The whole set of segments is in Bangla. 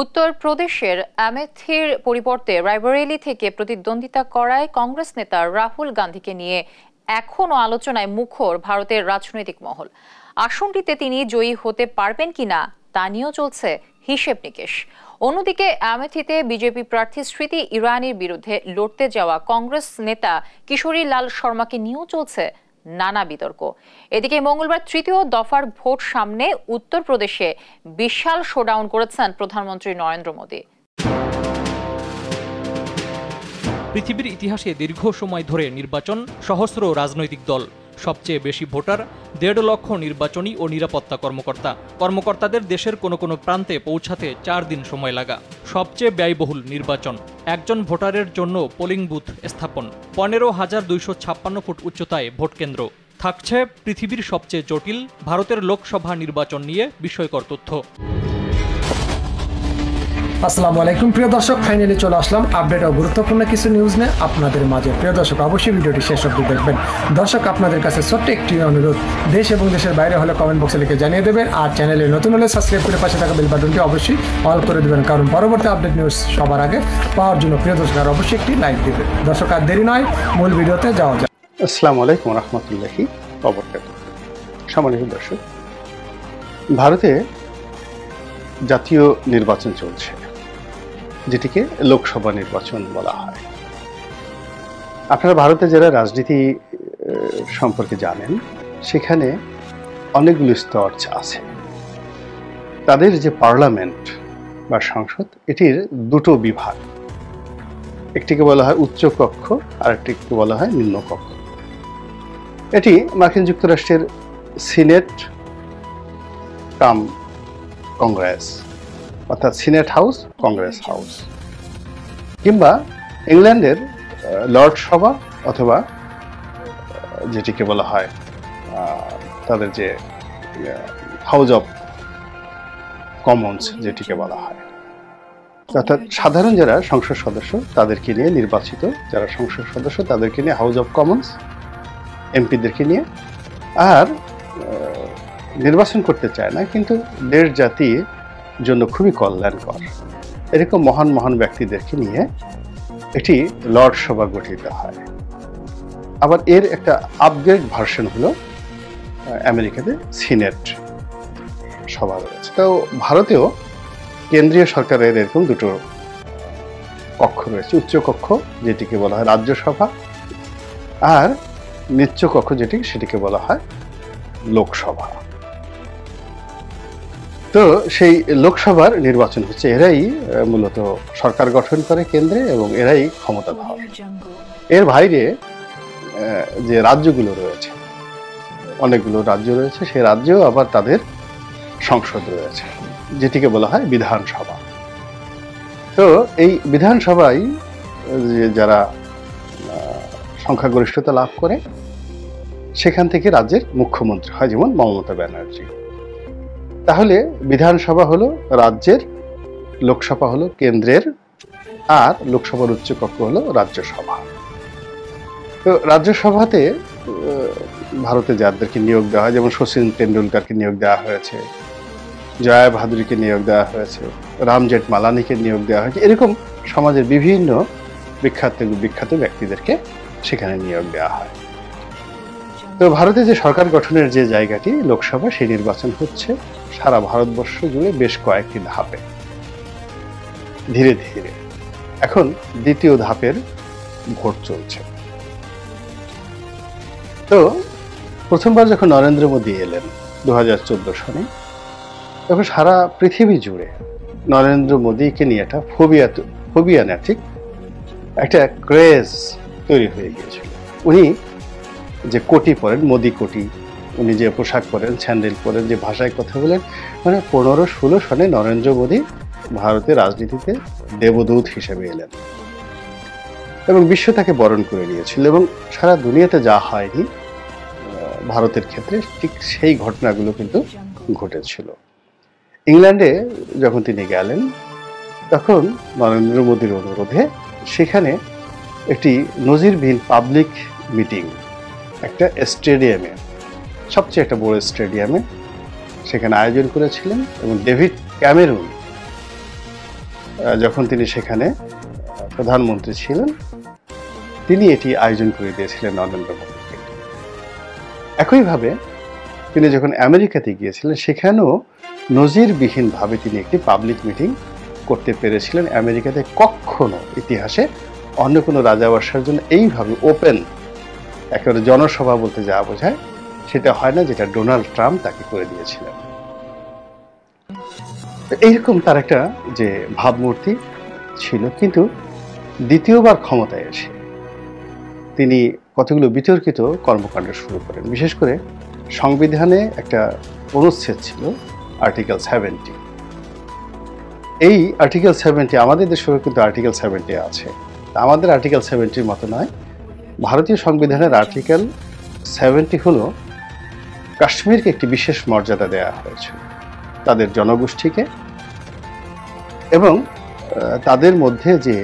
উত্তরপ্রদেশের আমেথির পরিবর্তে রায়বরেলি থেকে প্রতিদ্বন্দ্বিতা করায় কংগ্রেস নেতা রাহুল গান্ধীকে নিয়ে এখনো আলোচনায় মুখর ভারতের রাজনৈতিক মহল। আসনটিতে তিনি জয়ী হতে পারবেন কিনা তা নিয়েও চলছে হিসেব নিকেশ। অন্যদিকে আমেথিতে বিজেপি প্রার্থী স্মৃতি ইরানির বিরুদ্ধে লড়তে যাওয়া কংগ্রেস নেতা কিশোরী লাল শর্মাকে নিয়েও চলছে নানা বিতর্ক। এদিকে মঙ্গলবার তৃতীয় দফার ভোট সামনে উত্তরপ্রদেশে বিশাল শোডাউন করেছেন প্রধানমন্ত্রী নরেন্দ্র মোদী। পৃথিবীর ইতিহাসে দীর্ঘ সময় ধরে নির্বাচন, সহস্র রাজনৈতিক দল, সবচেয়ে বেশি ভোটার, 1.5 লক্ষ নির্বাচনী ও নিরাপত্তা কর্মকর্তাদের দেশের কোনো প্রান্তে পৌঁছাতে 4 দিন সময় লাগা, সবচেয়ে ব্যয়বহুল নির্বাচন, একজন ভোটারের জন্য পোলিং বুথ স্থাপন, 15,256 ফুট উচ্চতায় ভোট কেন্দ্র। থাকছে পৃথিবীর সবচেয়ে জটিল ভারতের লোকসভা নির্বাচন নিয়ে বিস্ময়কর তথ্য। আসসালামু আলাইকুম প্রিয় দর্শক, ফাইনালি চলে আসলাম আপডেট ও গুরুত্বপূর্ণ কিছু নিউজ নিয়ে আপনাদের মাঝে। প্রিয় দর্শক, অবশ্যই ভিডিওটি শেষ অবধি দেখবেন। দর্শক, আপনাদের কাছে ছোট্ট একটি অনুরোধ, দেশ এবং দেশের বাইরে হলে কমেন্ট বক্সে লিখে জানিয়ে দেবেন, আর চ্যানেলে নতুন হলে সাবস্ক্রাইব করে পাশে থাকা বেল বাটনটি অবশ্যই অল করে দেবেন, কারণ পরবর্তী আপডেট নিউজ সবার আগে পাওয়ার জন্য প্রিয় দর্শক আর অবশ্যই একটি লাইক দেবেন। দর্শক, আর দেরি নয়, মূল ভিডিওতে যাওয়া যাক। আসসালামু আলাইকুম রহমতুল্লাহি ওয়াবারাকাতুহু। সম্মানিত দর্শক, ভারতে জাতীয় নির্বাচন চলছে, যেটিকে লোকসভা নির্বাচন বলা হয়। আপনারা ভারতে যারা রাজনীতি সম্পর্কে জানেন, সেখানে অনেকগুলো স্তর আছে। তাদের যে পার্লামেন্ট বা সংসদ, এটির দুটো বিভাগ, একটিকে বলা হয় উচ্চ কক্ষ আর একটিকে বলা হয় নিম্ন কক্ষ। এটি মার্কিন যুক্তরাষ্ট্রের সিনেট কাম কংগ্রেস, অর্থাৎ সিনেট হাউস, কংগ্রেস হাউস, কিংবা ইংল্যান্ডের লর্ড সভা, অথবা যেটিকে বলা হয় তাদের যে হাউস অফ কমন্স যেটিকে বলা হয়, অর্থাৎ সাধারণ যারা সংসদ সদস্য তাদেরকে নিয়ে নির্বাচিত, যারা সংসদ সদস্য তাদেরকে নিয়ে হাউস অফ কমন্স, এমপিদেরকে নিয়ে। আর নির্বাচন করতে চায় না, কিন্তু দেশ জাতির জন্য খুবই কল্যাণকর, এরকম মহান মহান ব্যক্তিদেরকে নিয়ে এটি লর্ড সভা গঠিত হয়। আবার এর একটা আপগ্রেড ভার্সন হলো আমেরিকাতে সিনেট সভা রয়েছে। তো ভারতেও কেন্দ্রীয় সরকারের এরকম দুটো কক্ষ রয়েছে, উচ্চ কক্ষ যেটিকে বলা হয় রাজ্যসভা, আর নিম্ন কক্ষ সেটিকে বলা হয় লোকসভা। তো সেই লোকসভার নির্বাচন হচ্ছে, এরাই মূলত সরকার গঠন করে কেন্দ্রে এবং এরাই ক্ষমতাধর। এর বাইরে যে রাজ্যগুলো রয়েছে, অনেকগুলো রাজ্য রয়েছে, সেই রাজ্যেও আবার তাদের সংসদ রয়েছে, যেটিকে বলা হয় বিধানসভা। তো এই বিধানসভায় যারা সংখ্যাগরিষ্ঠতা লাভ করে, সেখান থেকে রাজ্যের মুখ্যমন্ত্রী হয়, যেমন মমতা ব্যানার্জি। তাহলে বিধানসভা হলো রাজ্যের, লোকসভা হলো কেন্দ্রের, আর লোকসভার উচ্চ কক্ষ হলো রাজ্যসভা। তো রাজ্যসভাতে ভারতে যাদেরকে নিয়োগ দেওয়া হয়, যেমন শচীন তেন্ডুলকারকে নিয়োগ দেওয়া হয়েছে, জয়া ভাদুরীকে নিয়োগ দেওয়া হয়েছে, রাম জেঠমালানিকে নিয়োগ দেওয়া হয়েছে, এরকম সমাজের বিভিন্ন বিখ্যাত ব্যক্তিদেরকে সেখানে নিয়োগ দেওয়া হয়। তো ভারতে যে সরকার গঠনের যে জায়গাটি লোকসভা, সেই নির্বাচন হচ্ছে সারা ভারতবর্ষ জুড়ে বেশ কয়েকটি ধাপে, ধীরে ধীরে। এখন দ্বিতীয় ধাপের ভোট চলছে। তো প্রথমবার যখন নরেন্দ্র মোদী এলেন 2014 সালে, তখন সারা পৃথিবী জুড়ে নরেন্দ্র মোদীকে নিয়ে একটা ফোবিয়া না, ঠিক একটা ক্রেজ তৈরি হয়ে গিয়েছিল। উনি যে কোটি পরেন, মোদি কোটি, উনি যে পোশাক পরেন, স্যান্ডেল পরেন, যে ভাষায় কথা বলেন, মানে 15-16 সনে নরেন্দ্র মোদী ভারতের রাজনীতিতে দেবদূত হিসেবে এলেন এবং বিশ্ব তাকে বরণ করে নিয়েছিল। এবং সারা দুনিয়াতে যা হয়নি ভারতের ক্ষেত্রে, ঠিক সেই ঘটনাগুলো কিন্তু ঘটেছিল। ইংল্যান্ডে যখন তিনি গেলেন, তখন নরেন্দ্র মোদীর অনুরোধে সেখানে একটি নজিরবিহীন পাবলিক মিটিং, একটা স্টেডিয়ামে, সবচেয়ে একটা বড় স্টেডিয়ামে সেখানে আয়োজন করেছিলেন। এবং ডেভিড ক্যামেরুন যখন তিনি সেখানে প্রধানমন্ত্রী ছিলেন, তিনি এটি আয়োজন করে দিয়েছিলেন নরেন্দ্র মোদীকে। একইভাবে তিনি যখন আমেরিকাতে গিয়েছিলেন, সেখানেও নজিরবিহীনভাবে তিনি একটি পাবলিক মিটিং করতে পেরেছিলেন। আমেরিকাতে কখনো ইতিহাসে অন্য কোনো রাজাবাসার জন্য এইভাবে ওপেন একেবারে জনসভা বলতে যা বোঝায় সেটা হয় না, যেটা ডোনাল্ড ট্রাম্প তাকে করে দিয়েছিলেন। এইরকম তার একটা যে ভাবমূর্তি ছিল। কিন্তু দ্বিতীয়বার ক্ষমতায় এসে তিনি কতগুলো বিতর্কিত কর্মকাণ্ড শুরু করেন। বিশেষ করে সংবিধানে একটা অনুচ্ছেদ ছিল আর্টিকেল 70। এই আর্টিকেল 70 আমাদের দেশেও কিন্তু আর্টিকেল 70 আছে। আমাদের আর্টিকেল 70-র মতো নয়, ভারতীয় সংবিধানের আর্টিকেল 70 হলো কাশ্মীরকে একটি বিশেষ মর্যাদা দেওয়া হয়েছে তাদের জনগোষ্ঠীকে, এবং তাদের মধ্যে যে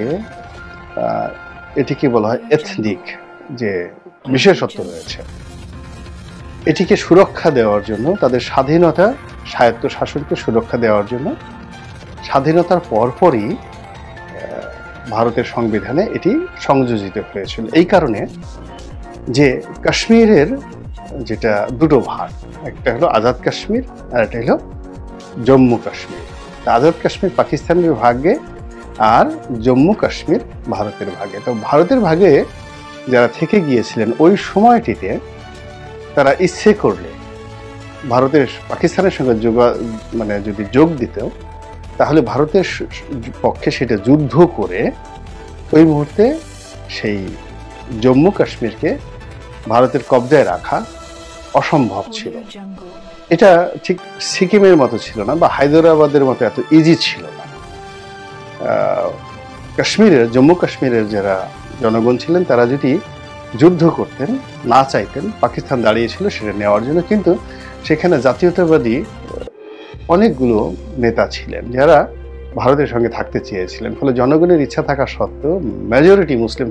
এটিকে বলা হয় এথনিক যে বিশেষত্ব রয়েছে, এটিকে সুরক্ষা দেওয়ার জন্য, তাদের স্বাধীনতা স্বায়ত্ত শাসনকে সুরক্ষা দেওয়ার জন্য স্বাধীনতার পরপরই ভারতের সংবিধানে এটি সংযোজিত হয়েছিল। এই কারণে যে কাশ্মীরের যেটা দুটো ভাগ, একটা হলো আজাদ কাশ্মীর আর একটা হলো জম্মু কাশ্মীর। আজাদ কাশ্মীর পাকিস্তানের ভাগে আর জম্মু কাশ্মীর ভারতের ভাগে। তো ভারতের ভাগে যারা থেকে গিয়েছিলেন ওই সময়টিতে তারা ইচ্ছে করলে ভারতের পাকিস্তানের সঙ্গে যদি যোগ দিত, তাহলে ভারতের পক্ষে সেটা যুদ্ধ করে ওই মুহূর্তে সেই জম্মু কাশ্মীরকে ভারতের কবজায় রাখা অসম্ভব ছিল। এটা ঠিক সিকিমের মতো ছিল না, বা হায়দ্রাবাদের মতো এত ইজি ছিল না। জম্মু কাশ্মীরের যারা জনগণ ছিলেন তারা যদি যুদ্ধ করতেন, না চাইতেন, পাকিস্তান দাঁড়িয়েছিল সেটা নেওয়ার জন্য, কিন্তু সেখানে জাতীয়তাবাদী অনেকগুলো নেতা ছিলেন যারা ভারতের সঙ্গে থাকতে চেয়েছিলেন। ফলে জনগণের ইচ্ছা থাকা সত্ত্বেও, মেজরিটি মুসলিম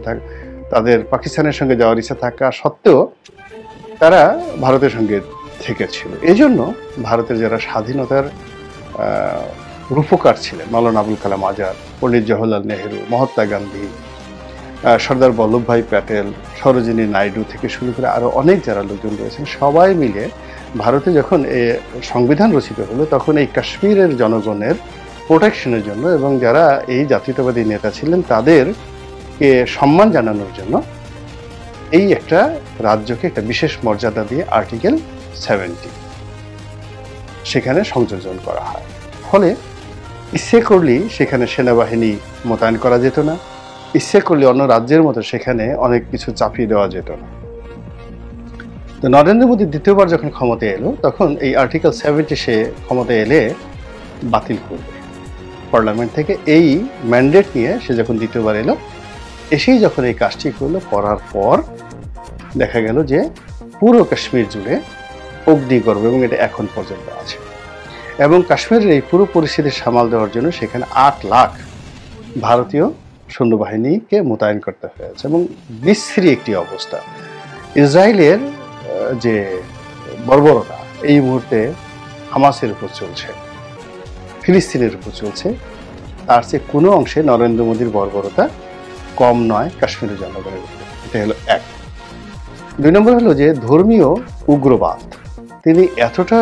তাদের পাকিস্তানের সঙ্গে যাওয়ার ইচ্ছা থাকা সত্ত্বেও তারা ভারতের সঙ্গে থেকেছিল। এই জন্য ভারতের যারা স্বাধীনতার রূপকার ছিলেন, মাওলানা আবুল কালাম আজাদ, পণ্ডিত জওহরলাল নেহেরু, মহাত্মা গান্ধী, সর্দার বল্লভভাই প্যাটেল, সরোজিনী নাইডু থেকে শুরু করে আরো অনেক যারা লোকজন রয়েছেন, সবাই মিলে ভারতে যখন সংবিধান রচিত হলো, তখন এই কাশ্মীরের জনগণের প্রোটেকশনের জন্য এবং যারা এই জাতীয়তাবাদী নেতা ছিলেন তাদেরকে সম্মান জানানোর জন্য এই একটা রাজ্যকে একটা বিশেষ মর্যাদা দিয়ে আর্টিকেল 70 সেখানে সংযোজন করা হয়। ফলে ইচ্ছে করলেই সেখানে সেনাবাহিনী মোতায়েন করা যেত না, ইচ্ছে করলে অন্য রাজ্যের মতো সেখানে অনেক কিছু চাপিয়ে দেওয়া যেত না। তো নরেন্দ্র মোদী দ্বিতীয়বার যখন ক্ষমতায় এলো, তখন এই আর্টিকেল 70 সে ক্ষমতায় এলে বাতিল করবে পার্লামেন্ট থেকে। এই ম্যান্ডেট নিয়ে সে যখন দ্বিতীয়বার এলো, এসেই যখন এই কাজটি করলো, করার পর দেখা গেল যে পুরো কাশ্মীর জুড়ে অগ্নিগর্ভ, এবং এটা এখন পর্যন্ত আছে। এবং কাশ্মীরের এই পুরো পরিস্থিতি সামাল দেওয়ার জন্য সেখানে 8 লাখ ভারতীয় সৈন্যবাহিনীকে মোতায়েন করতে হয়েছে, এবং বিশ্রী একটি অবস্থা। ইসরায়েলের যে বর্বরতা এই মুহূর্তে হামাসের উপর চলছে, ফিলিস্তিনের উপর চলছে, তার চেয়ে কোনো অংশে নরেন্দ্র মোদীর বর্বরতা কম নয় কাশ্মীরের জনগণের উপর। এটা হলো এক। 2 নম্বর হলো যে ধর্মীয় উগ্রবাদ তিনি এতটা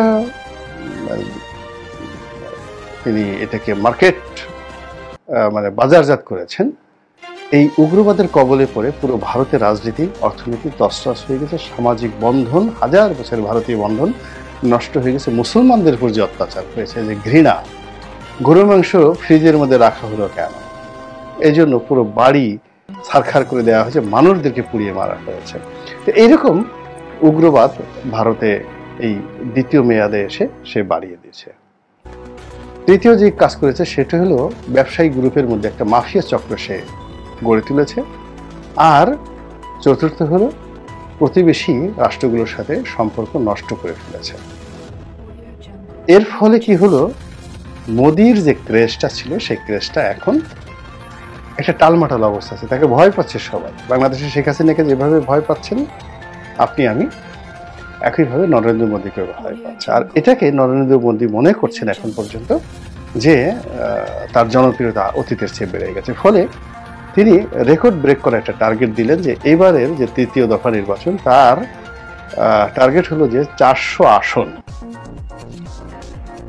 এটাকে মার্কেট বাজারজাত করেছেন। এই উগ্রবাদের কবলে পড়ে পুরো ভারতের রাজনীতি, অর্থনীতি তছনছ হয়ে গেছে। সামাজিক বন্ধন, হাজার বছরের ভারতীয় বন্ধন নষ্ট হয়ে গেছে। মুসলমানদের উপর যে অত্যাচার হয়েছে, যে ঘৃণা, গরু মাংস ফ্রিজের মধ্যে রাখা হলো কেন, এই জন্য পুরো বাড়ি ছারখার করে দেওয়া হয়েছে, মানুষদেরকে পুড়িয়ে মারা হয়েছে। তো এইরকম উগ্রবাদ ভারতে এই দ্বিতীয় মেয়াদে এসে সে বাড়িয়ে দিয়েছে। তৃতীয় যে কাজ করেছে সেটা হলো ব্যবসায়ী গ্রুপের মধ্যে একটা মাফিয়া চক্র সে গড়ে তুলেছে। আর চতুর্থ হলো প্রতিবেশী রাষ্ট্রগুলোর সাথে সম্পর্ক নষ্ট করে ফেলেছে। এর ফলে কি হলো, মোদির যে ক্রেজটা ছিল সেই ক্রেজটা এখন একটা টালমাটাল অবস্থা আছে, তাকে ভয় পাচ্ছে সবাই। বাংলাদেশে শেখ হাসিনাকে যেভাবে ভয় পাচ্ছেন আপনি আমি, একইভাবে নরেন্দ্র মোদীকে ভয় পাচ্ছে। আর এটাকে নরেন্দ্র মোদী মনে করছেন এখন পর্যন্ত যে তার জনপ্রিয়তা অতীতের চেয়ে বেড়ে গেছে। ফলে তিনি রেকর্ড ব্রেক করা একটা টার্গেট দিলেন যে এবারের যে তৃতীয় দফা নির্বাচন তার টার্গেট হলো যে 400 আসন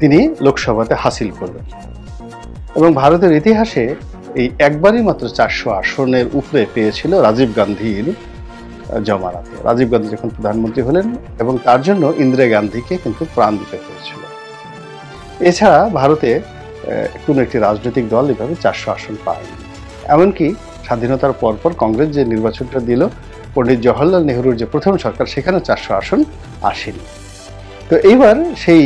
তিনি লোকসভাতে হাসিল করবেন। এবং ভারতের ইতিহাসে এই একবারই মাত্র 400 আসনের উপরে পেয়েছিল রাজীব গান্ধীর জমানাতে। রাজীব গান্ধী যখন প্রধানমন্ত্রী হলেন এবং তার জন্য ইন্দিরা গান্ধীকে কিন্তু প্রাণ দিতে হয়েছিল। এছাড়া ভারতে কোনো একটি রাজনৈতিক দল এভাবে 400 আসন পায়নি। এমনকি স্বাধীনতার পরপর কংগ্রেস যে নির্বাচনটা দিল, পণ্ডিত জওহরলাল নেহরুর যে প্রথম সরকার, সেখানে 400 আসন আসেনি। তো এইবার সেই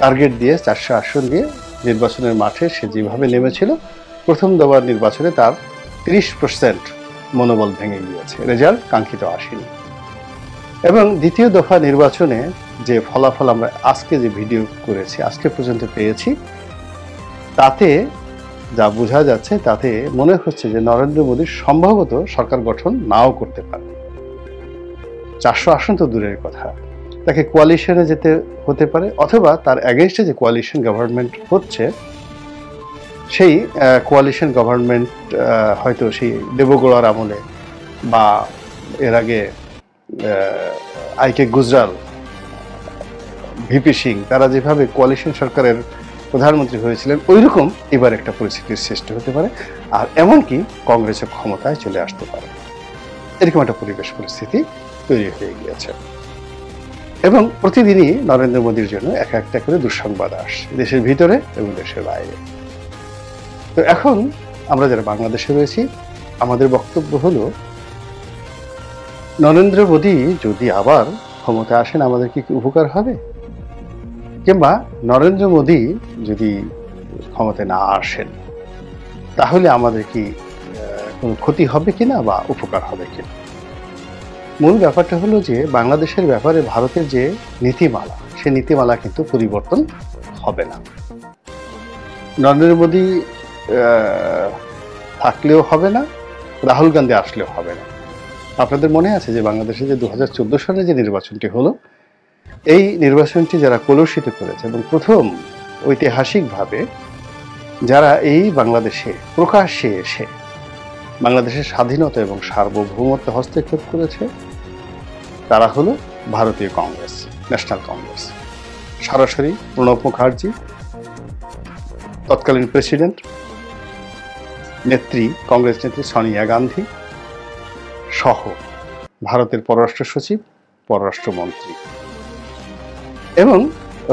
টার্গেট দিয়ে 400 আসন দিয়ে নির্বাচনের মাঠে সে যেভাবে নেমেছিল, প্রথম দফার নির্বাচনে তার 30% মনোবল ভেঙে গিয়েছে, রেজাল্ট কাঙ্ক্ষিত আসেনি। এবং দ্বিতীয় দফা নির্বাচনে যে ফলাফল আমরা আজকে যে ভিডিও করেছি, আজকে পর্যন্ত পেয়েছি, তাতে যা বোঝা যাচ্ছে, তাতে মনে হচ্ছে যে নরেন্দ্র মোদী সম্ভবত সরকার গঠন নাও করতে পারে। 400 আসন তো দূরের কথা, তাকে কোয়ালিশনে যেতে হতে পারে, অথবা তার এগেইনস্টে যে কোয়ালিশন গভর্নমেন্ট হচ্ছে, সেই কোয়ালিশন গভর্নমেন্ট হয়তো সেই দেবগৌড়ার আমলে বা এর আগে আইকে গুজরাল, ভিপি সিং, তারা যেভাবে কোয়ালিশন সরকারের প্রধানমন্ত্রী হয়েছিলেন, ওইরকম এবার একটা পরিস্থিতির সৃষ্টি হতে পারে। আর এমনকি কংগ্রেসের ক্ষমতায় চলে আসতে পারে, এরকম একটা পরিবেশ পরিস্থিতি তৈরি হয়ে গিয়েছে। এবং প্রতিদিনই নরেন্দ্র মোদীর জন্য একটা করে দুঃসংবাদ আসে, দেশের ভিতরে এবং দেশের বাইরে। তো এখন আমরা যারা বাংলাদেশে রয়েছি, আমাদের বক্তব্য হলো, নরেন্দ্র মোদী যদি আবার ক্ষমতা আসেন আমাদের কি উপকার হবে, কিংবা নরেন্দ্র মোদী যদি ক্ষমতায় না আসেন তাহলে আমাদের কি কোনো ক্ষতি হবে কিনা বা উপকার হবে কিনা। মূল ব্যাপারটা হলো যে বাংলাদেশের ব্যাপারে ভারতের যে নীতিমালা, সে নীতিমালা কিন্তু পরিবর্তন হবে না। নরেন্দ্র মোদী থাকলেও হবে না, রাহুল গান্ধী আসলেও হবে না। আপনাদের মনে আছে যে বাংলাদেশে যে 2014 সালে যে নির্বাচনটি হলো, এই নির্বাচনটি যারা কলুষিত করেছে এবং প্রথম ঐতিহাসিকভাবে যারা এই বাংলাদেশে প্রকাশ্যে এসে বাংলাদেশের স্বাধীনতা এবং সার্বভৌমত্ব হস্তক্ষেপ করেছে, তারা হলো ভারতীয় কংগ্রেস, ন্যাশনাল কংগ্রেস। সরাসরি প্রণব মুখার্জি, তৎকালীন প্রেসিডেন্ট, নেত্রী, কংগ্রেস নেত্রী সোনিয়া গান্ধী সহ ভারতের পররাষ্ট্র সচিব, পররাষ্ট্রমন্ত্রী এবং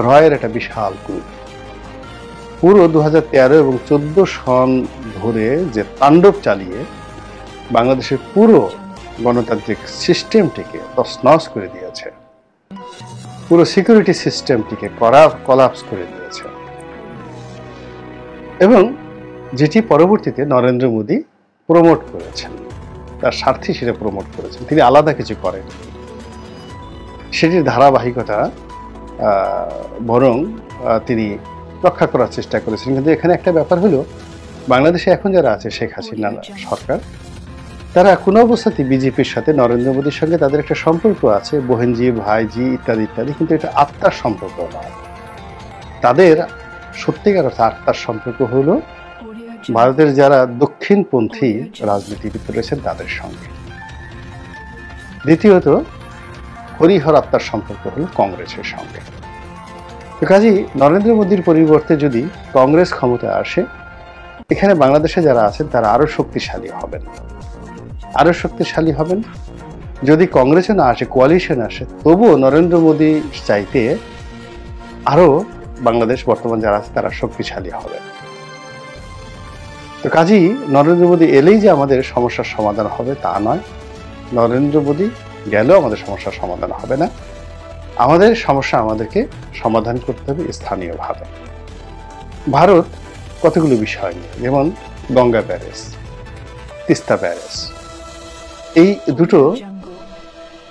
রয়ের একটা বিশাল গ্রুপ পুরো 2013 এবং 14 সন ধরে যে তাণ্ডব চালিয়ে বাংলাদেশের পুরো গণতান্ত্রিক সিস্টেমটিকে তছনছ করে দিয়েছে, পুরো সিকিউরিটি সিস্টেমটিকে কলাপস করে দিয়েছে, এবং যেটি পরবর্তীতে নরেন্দ্র মোদী প্রমোট করেছেন, তার স্বার্থে সেটা প্রমোট করেছেন, তিনি আলাদা কিছু করেন, সেটির ধারাবাহিকতা বরং তিনি রক্ষা করার চেষ্টা করেছেন। কিন্তু এখানে একটা ব্যাপার হলো, বাংলাদেশে এখন যারা আছে শেখ হাসিনা সরকার, তারা কোনো অবস্থাতেই বিজেপির সাথে নরেন্দ্র মোদীর সঙ্গে তাদের একটা সম্পর্ক আছে, বোহেনজি, ভাইজি ইত্যাদি ইত্যাদি, কিন্তু এটা আত্মার সম্পর্ক নয়। তাদের সত্যিকার অর্থে আত্মার সম্পর্ক হলো ভারতের যারা দক্ষিণপন্থী রাজনীতিবিদ রয়েছেন তাদের সঙ্গে। দ্বিতীয়ত, হরিহর আত্মার সম্পর্ক হলো কংগ্রেসের সঙ্গে। কাজেই নরেন্দ্র মোদীর পরিবর্তে যদি কংগ্রেস ক্ষমতায় আসে, এখানে বাংলাদেশে যারা আছেন তারা আরো শক্তিশালী হবেন, আরো শক্তিশালী হবেন। যদি কংগ্রেসে না আসে, কোয়ালিশন আসে, তবুও নরেন্দ্র মোদী চাইতে আরো বাংলাদেশ বর্তমান যারা আছে তারা শক্তিশালী হবে। তো কাজেই নরেন্দ্র মোদী এলেই যে আমাদের সমস্যার সমাধান হবে তা নয়, নরেন্দ্র মোদী গেলেও আমাদের সমস্যার সমাধান হবে না। আমাদের সমস্যা আমাদেরকে সমাধান করতে হবে স্থানীয়ভাবে। ভারত কতগুলো বিষয় নিয়ে, যেমন গঙ্গা ব্যারেজ, তিস্তা ব্যারেজ, এই দুটো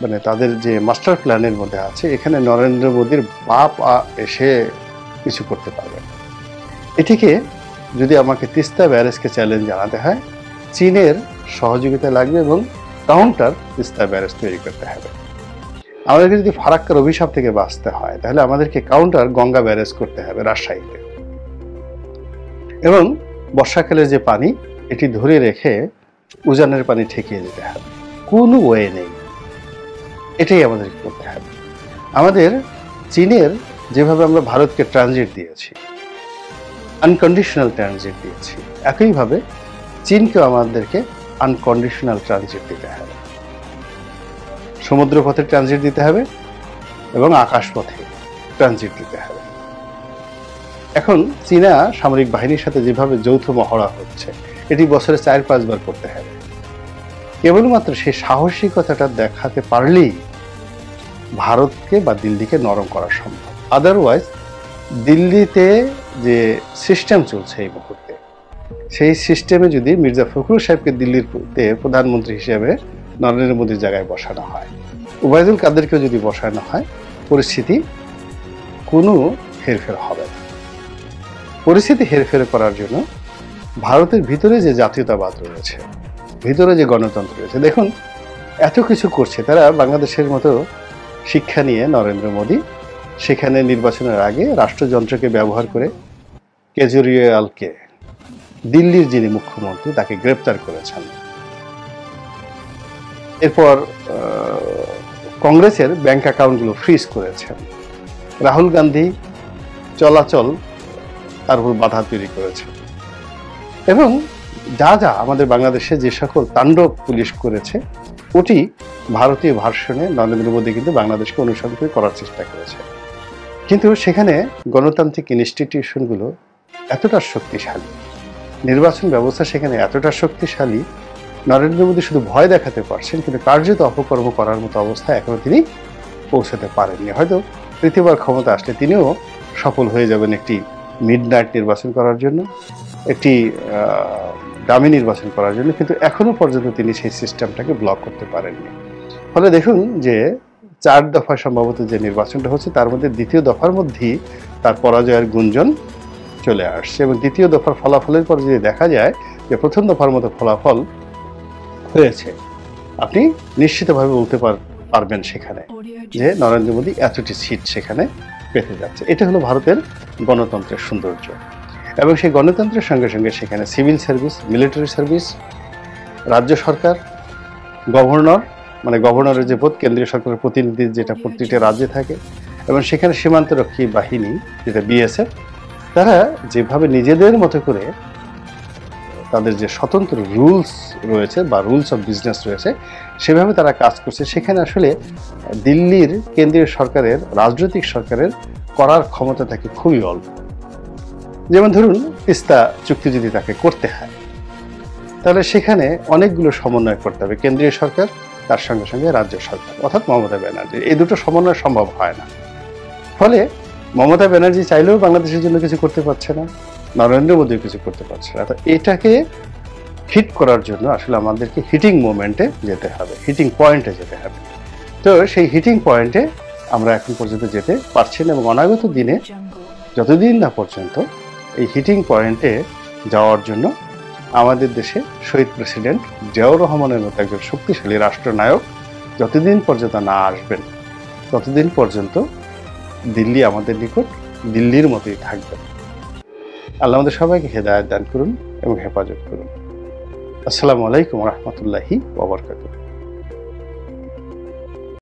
মানে তাদের যে মাস্টার প্ল্যানের মধ্যে আছে, এখানে নরেন্দ্র মোদীর বাপ এসে কিছু করতে পারবে না। এটিকে যদি আমাকে তিস্তা ব্যারেজকে চ্যালেঞ্জ জানাতে হয়, চীনের সহযোগিতা লাগবে এবং কাউন্টার তিস্তা ব্যারেজ তৈরি করতে হবে। আমাদেরকে যদি ফারাক্কার অভিশাপ থেকে বাঁচতে হয়, তাহলে আমাদেরকে কাউন্টার গঙ্গা ব্যারেজ করতে হবে রাজশাহীতে। এবং বর্ষাকালের যে পানি এটি ধরে রেখে উজানের পানি ঠেকিয়ে দিতে হবে, কোনো ওয়ে নেই, এটাই আমাদের করতে হবে। আমাদের চীনের যেভাবে আমরা ভারতকে ট্রানজিট দিয়েছি, আনকন্ডিশনাল ট্রানজিট দিয়েছি, একইভাবে চীনকেও আমাদেরকে আনকন্ডিশনাল ট্রানজিট দিতে হবে। সমুদ্রপথে ট্রানজিট দিতে হবে এবং আকাশপথে ট্রানজিট দিতে হবে। এখন চীনা সামরিক বাহিনীর সাথে যেভাবে যৌথ মহড়া হচ্ছে, এটি বছরে 4-5 বার করতে হবে। কেবলমাত্র সেই সাহসিকতাটা দেখাতে পারলেই ভারতকে বা দিল্লিকে নরম করা সম্ভব। আদারওয়াইজ দিল্লিতে যে সিস্টেম চলছে এই মুহূর্তে, সেই সিস্টেমে যদি মির্জা ফখরুল সাহেবকে দিল্লির প্রধানমন্ত্রী হিসেবে নরেন্দ্র মোদীর জায়গায় বসানো হয়, ওবায়দুল কাদেরকেও যদি বসানো হয়, পরিস্থিতি কোনো হেরফের হবে না। পরিস্থিতি হেরফের করার জন্য ভারতের ভিতরে যে জাতীয়তাবাদ রয়েছে, ভিতরে যে গণতন্ত্র রয়েছে, দেখুন এত কিছু করছে তারা। বাংলাদেশের মতো শিক্ষা নিয়ে নরেন্দ্র মোদী সেখানে নির্বাচনের আগে রাষ্ট্রযন্ত্রকে ব্যবহার করে কেজরিওয়ালকে, দিল্লির যিনি মুখ্যমন্ত্রী, তাকে গ্রেপ্তার করেছেন। এরপর কংগ্রেসের ব্যাংক অ্যাকাউন্টগুলো ফ্রিজ করেছেন। রাহুল গান্ধী চলাচল তার উপর বাধা তৈরি করেছে এবং যা যা আমাদের বাংলাদেশে যে সকল তাণ্ডব পুলিশ করেছে, ওটি ভারতীয় ভার্সনে নরেন্দ্র মোদী কিন্তু বাংলাদেশকে অনুসরণ করে করার চেষ্টা করেছে। কিন্তু সেখানে গণতান্ত্রিক ইনস্টিটিউশনগুলো এতটা শক্তিশালী, নির্বাচন ব্যবস্থা সেখানে এতটা শক্তিশালী, নরেন্দ্র মোদী শুধু ভয় দেখাতে পারছেন, কিন্তু কার্যত অপকর্ম করার মতো অবস্থায় এখনো তিনি পৌঁছাতে পারেননি। হয়তো তৃতীয়বার ক্ষমতা আসলে তিনিও সফল হয়ে যাবেন একটি মিডনাইট নির্বাচন করার জন্য, একটি দামি নির্বাচন করার জন্য, কিন্তু এখনো পর্যন্ত তিনি সেই সিস্টেমটাকে ব্লক করতে পারেননি। ফলে দেখুন যে 4 দফায় সম্ভবত যে নির্বাচনটা হচ্ছে, তার মধ্যে দ্বিতীয় দফার মধ্যেই তার পরাজয়ের গুঞ্জন চলে আসছে এবং দ্বিতীয় দফার ফলাফলের পর যদি দেখা যায় যে প্রথম দফার মতো ফলাফল হয়েছে, আপনি নিশ্চিতভাবে বলতে পারবেন সেখানে যে নরেন্দ্র মোদী এতটি সিট সেখানে পেতে যাচ্ছে। এটা হলো ভারতের গণতন্ত্রের সৌন্দর্য। এবং সেই গণতন্ত্রের সঙ্গে সঙ্গে সেখানে সিভিল সার্ভিস, মিলিটারি সার্ভিস, রাজ্য সরকার, গভর্নর, মানে গভর্নরের যে পদ, কেন্দ্রীয় সরকারের প্রতিনিধি যেটা প্রতিটা রাজ্যে থাকে, এবং সেখানে সীমান্তরক্ষী বাহিনী যেটা বিএসএফ, তারা যেভাবে নিজেদের মতো করে তাদের যে স্বতন্ত্র রুলস রয়েছে বা রুলস অফ বিজনেস রয়েছে, সেভাবে তারা কাজ করছে। সেখানে আসলে দিল্লির কেন্দ্রীয় সরকারের, রাজনৈতিক সরকারের করার ক্ষমতা থাকে খুবই অল্প। যেমন ধরুন তিস্তা চুক্তি যদি তাকে করতে হয়, তাহলে সেখানে অনেকগুলো সমন্বয় করতে হবে, কেন্দ্রীয় সরকার তার সঙ্গে সঙ্গে রাজ্য সরকার, অর্থাৎ মমতা ব্যানার্জি। এই দুটো সমন্বয় সম্ভব হয় না। ফলে মমতা ব্যানার্জি চাইলেও বাংলাদেশের জন্য কিছু করতে পারছে না, নরেন্দ্র মোদীও কিছু করতে পারছে না। তো এটাকে হিট করার জন্য আসলে আমাদেরকে হিটিং মোমেন্টে যেতে হবে, হিটিং পয়েন্টে যেতে হবে। তো সেই হিটিং পয়েন্টে আমরা এখন পর্যন্ত যেতে পারছি না এবং অনাগত দিনে যতদিন না পর্যন্ত এই হিটিং পয়েন্টে যাওয়ার জন্য আমাদের দেশে শহীদ প্রেসিডেন্ট জিয়াউর রহমানের মতো একজন শক্তিশালী রাষ্ট্রনায়ক যতদিন পর্যন্ত না আসবেন, ততদিন পর্যন্ত দিল্লি আমাদের নিকট দিল্লির মতোই থাকবে। আল্লাহ আমাদের সবাইকে হেদায়েত দান করুন এবং হেফাজত করুন। আসসালামু আলাইকুম ওয়া রাহমাতুল্লাহি ওয়া বারাকাতুহু।